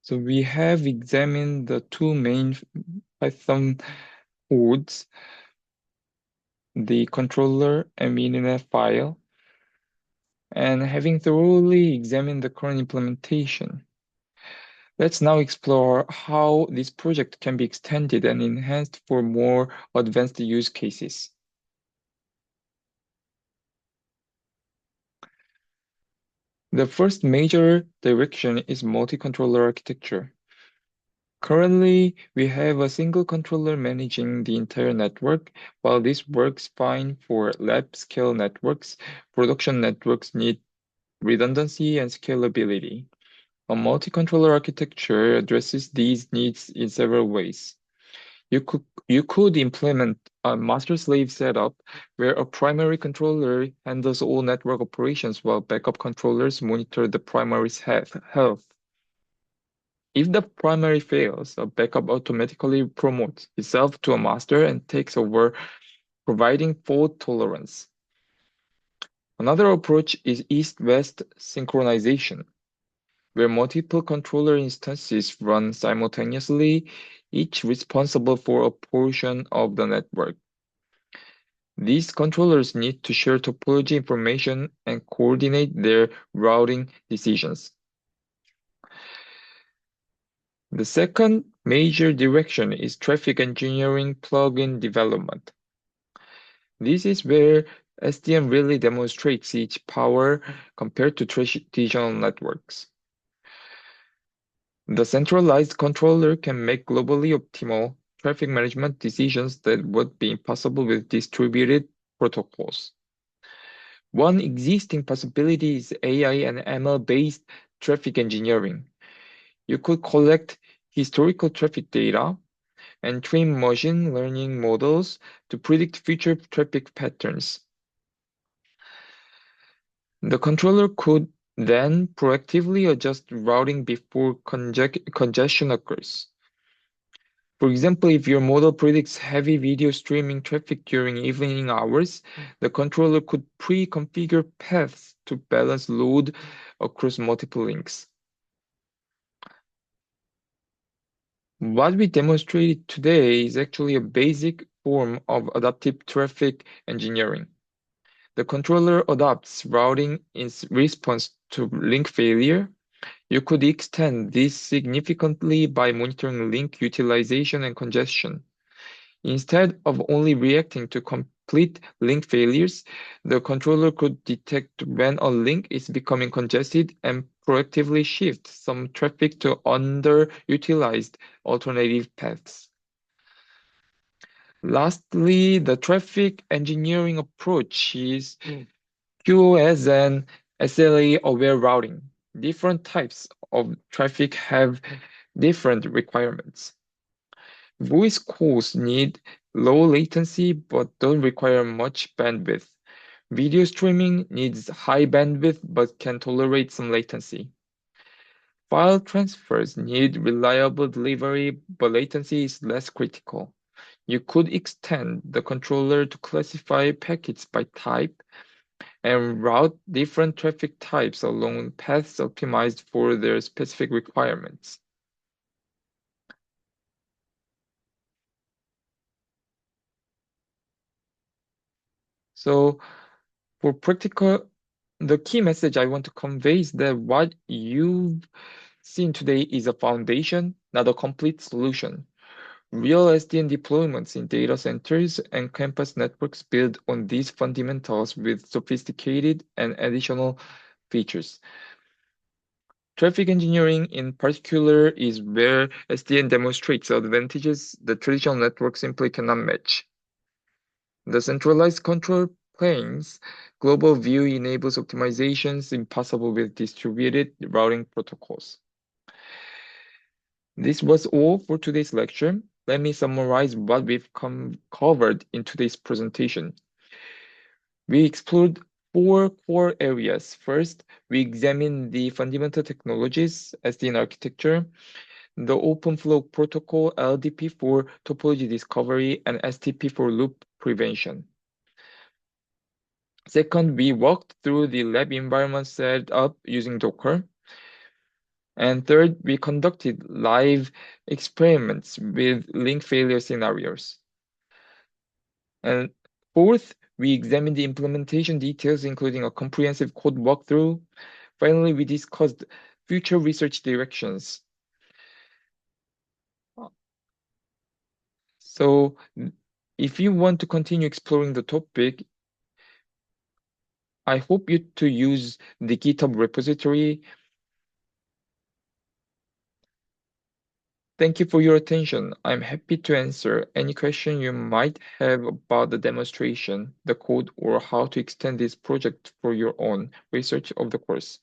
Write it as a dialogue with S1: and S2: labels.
S1: So we have examined the two main Python codes, the controller and mininet file, and having thoroughly examined the current implementation, let's now explore how this project can be extended and enhanced for more advanced use cases. The first major direction is multi-controller architecture. Currently, we have a single controller managing the entire network. While this works fine for lab-scale networks, production networks need redundancy and scalability. A multi-controller architecture addresses these needs in several ways. You could implement a master-slave setup where a primary controller handles all network operations while backup controllers monitor the primary's health. If the primary fails, a backup automatically promotes itself to a master and takes over, providing fault tolerance. Another approach is east-west synchronization, where multiple controller instances run simultaneously, each responsible for a portion of the network. These controllers need to share topology information and coordinate their routing decisions. The second major direction is traffic engineering plugin development. This is where SDN really demonstrates its power compared to traditional networks. The centralized controller can make globally optimal traffic management decisions that would be impossible with distributed protocols. One existing possibility is AI and ML-based traffic engineering. You could collect historical traffic data and train machine learning models to predict future traffic patterns. The controller could then proactively adjust routing before congestion occurs. For example, if your model predicts heavy video streaming traffic during evening hours, the controller could pre-configure paths to balance load across multiple links. What we demonstrated today is actually a basic form of adaptive traffic engineering. The controller adapts routing in response to link failure. You could extend this significantly by monitoring link utilization and congestion. Instead of only reacting to complete link failures, the controller could detect when a link is becoming congested and proactively shift some traffic to underutilized alternative paths. Lastly, the traffic engineering approach is QoS and SLA-aware routing. Different types of traffic have different requirements. Voice calls need low latency but don't require much bandwidth. Video streaming needs high bandwidth but can tolerate some latency. File transfers need reliable delivery, but latency is less critical. You could extend the controller to classify packets by type and route different traffic types along paths optimized for their specific requirements. So for practical, the key message I want to convey is that what you've seen today is a foundation, not a complete solution. Real SDN deployments in data centers and campus networks build on these fundamentals with sophisticated and additional features. Traffic engineering, in particular, is where SDN demonstrates advantages that traditional networks simply cannot match. The centralized control plane's global view enables optimizations impossible with distributed routing protocols. This was all for today's lecture. Let me summarize what we've covered in today's presentation. We explored four core areas. First, we examined the fundamental technologies, SDN architecture, the OpenFlow protocol, LDP for topology discovery, and STP for loop prevention. Second, we walked through the lab environment set up using Docker. And third, we conducted live experiments with link failure scenarios. And fourth, we examined the implementation details, including a comprehensive code walkthrough. Finally, we discussed future research directions. So, if you want to continue exploring the topic, I hope you to use the GitHub repository. Thank you for your attention. I'm happy to answer any question you might have about the demonstration, the code, or how to extend this project for your own research of the course.